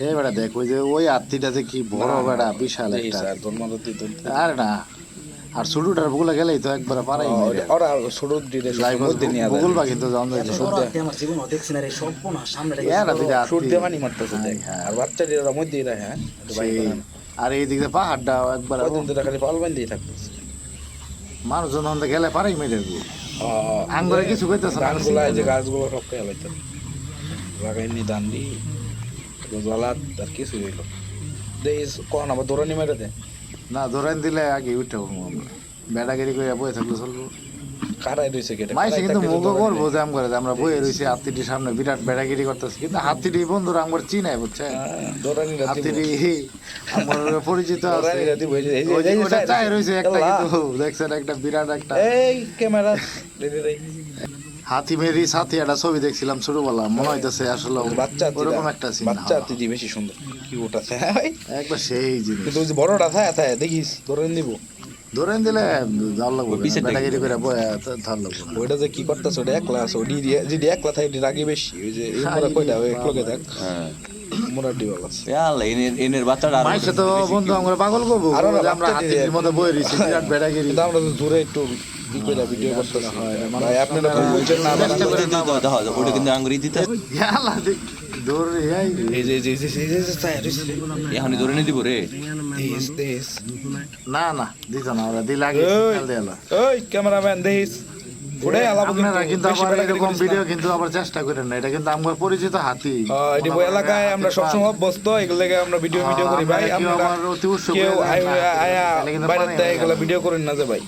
এই বেটা দেখ ওই যে ওই আত্মীটাতে কি বড় বেটা বিশাল একটা আর না আর ছোটটার বগুলা গেলেই তো একবার পারাই মেরে ওরা ছোট দিলে লাইভ মধ্যে নিয়ে বগুল বা কিন্তু জান যায় আমার জীবন দেখছি না রে সব না সামনে এরা দুইটা সুর আত্মী দিয়ে মানি মারতেছে দেখ আর বাচ্চাটি ওরা মধ্যেই রাখে হ্যাঁ আর এই দিকে পাহাড়টা একবার কদিন ধরে খালি পাল বান্ধেই থাকতেছে মানুষজন হন্দে গেলে পারাই মেরে আঙ্গুরে কিছু কইতেছে না গাছগুলো এই যে গাছগুলো সব খেয়াল হইতো লাগাইনি দান্ডি জলাত আর কিছু হইলো দেশ কখন আবার দৌড়ানি মেরে দে না ধরেন দিলে আগে উঠে বেড়াগিরি করে বয়ে থাকলে চলবো কারাই রয়েছে কেটে মাইসে কিন্তু মুখ করবো যে আম করে আমরা বয়ে রয়েছি হাতিটির সামনে বিরাট বেড়াগিরি করতেছি কিন্তু হাতিটি বন্ধুরা আমার চিনাই বুঝছে দৌড়ানি হাতিটি আমার পরিচিত আছে ওই যে ওটা চাই রয়েছে একটা কিন্তু দেখছেন একটা বিরাট একটা এই ক্যামেরা রেডি রে হাতি মেরি সাথে একটা ছবি দেখছিলাম ছোটবেলা মনে হইতেছে আসলে বাচ্চা ওরকম একটা সিন বাচ্চা হাতি বেশি সুন্দর কি ওটা একবার সেই জিনিস কিন্তু ওই যে বড়টা থাকে থাকে দেখিস ধরে নিব ধরেন দিলে জাল লাগবে বেড়াগিরি করে বয়ে ধার লাগবে ওইটা যে কি করতেছে ওটা একলা আছে ওডি যদি একলা থাকে এটি রাগে বেশি ওই যে এই মোরা কয়টা ওই একলগে থাক মোরা ডিওয়াল আছে ইয়াল্লা এনের বাচ্চাটা আর মাইসে তো বন্ধু আমরা পাগল করবো যে আমরা হাতির মধ্যে বয়ে রয়েছি বিরাট বেড়াগিরি কিন্তু আমরা তো দূরে একটু কি কইরা ভিডিও করতেছি ভাই আপনারা তো বুঝছেন না ওটা কিন্তু আঙ্গুরি দিতে ইয়ালা দেখ দৌড় এই এই যে এই যে এই যে চাই রইছে এখন ধরে নিয়ে দিব রে দেশ না না দিত না ওরা দিল আগে সিগন্যাল দেয়ালা ওই ক্যামেরাম্যান দেশ ওরে আলাপ আপনারা কিন্তু আবার এরকম ভিডিও কিন্তু আবার চেষ্টা করেন না এটা কিন্তু আমার পরিচিত হাতি এটি বই এলাকায় আমরা সবসময় অভ্যস্ত এগুলো লাগে আমরা ভিডিও করি ভাই আমরা কেউ আয়া বাইরে দেয় এগুলো ভিডিও করেন না যে ভাই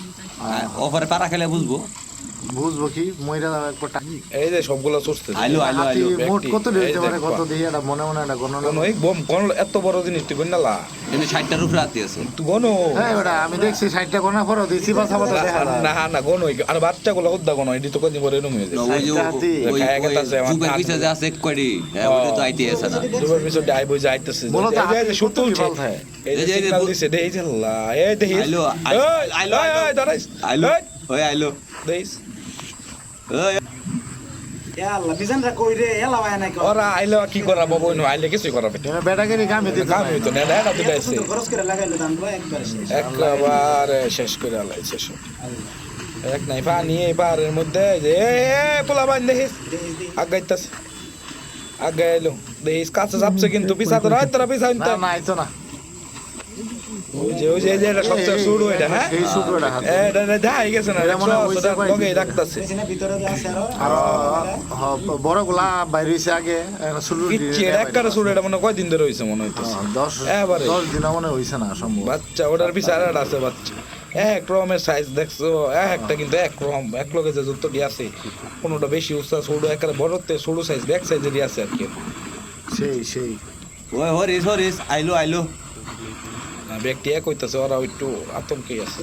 ওভারে পারা খেলে বুঝবো বুঝবো কি মইরা একটা এই যে সবগুলো চুষতে আইলো আইলো আইলো মোট কত দিতে পারে কত দিয়ে এটা মনে মনে এটা গণনা কোন এই বম কোন এত বড় জিনিস তুই গন্নালা এমনি 60টার উপরে আতি আছে তুই গনো হ্যাঁ ওটা আমি দেখছি 60টা গণনা পড়ো দিছি বাসা বাসা দেখা না না গনো আর বাচ্চাগুলো উদ্দা গনো এটি তো কোন পরে এরকম হয়ে যায় ওই যে জুবের পিছে যা চেক করি ওটা তো আইটি আছে না দুবার পিছনে ডাই বই যাইতেছে এই যে শুট তুলছে এই যে সিগন্যাল দিছে এই যে আল্লাহ এই দেখি আইলো আইলো এই দাঁড়াইস আইলো ওই আইলো দেইস ওই আল্লাহ বিজানরা কই রে এলা ভাই নাই ওরা আইলো কি করা বাবু নো আইলে কিছুই করা বেটা এটা বেটাগিরি কামে দিতে কাম হইতো না না তো দাইছে খরচ করে লাগাইলো দাম একবার শেষ একবারে শেষ করে আলাই শেষ এক নাই পানি এই পাহাড়ের মধ্যে যে পোলা বান দেখিস আগাইতাছে আগাইলো দেখিস কাছে যাচ্ছে কিন্তু পিছা তো নয় তোরা পিছা না না আইতো না ওই যে এটা সবচেয়ে শুরু এটা হ্যাঁ এই শুক্রটা এটা দেখাই গেছে না লগে রাখতাছে সিনা ভিতরে আছে আর বড় গুলা বাইরে হইছে আগে শুরু কিচ্ছি এটা একবারে শুরু এটা মনে হয় কয়দিন ধরে হইছে মনে হইতেছে 10 দিন মনে হইছে না সম্ভব বাচ্চা ওটার পিছে আর আছে বাচ্চা এক রকমের সাইজ দেখছো একটা কিন্তু এক রকম এক লগে যে যতটি আছে কোনোটা বেশি উঁচা ছোট একেবারে বড়তে ছোট সাইজ ব্যাক সাইজেরই আছে আর কি সেই ওই হরিস হরিস আইলো আইলো ব্যক্তি এক হইতেছে ওরা একটু আতঙ্কে আছে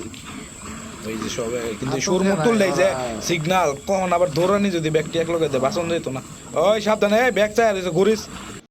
ওই যে সব কিন্তু সুর মুতুল নেই যে সিগনাল কখন আবার ধরানি যদি ব্যক্তি এক লগে বাসন যেত না ওই সাবধানে ব্যাগ চাই ঘুরিস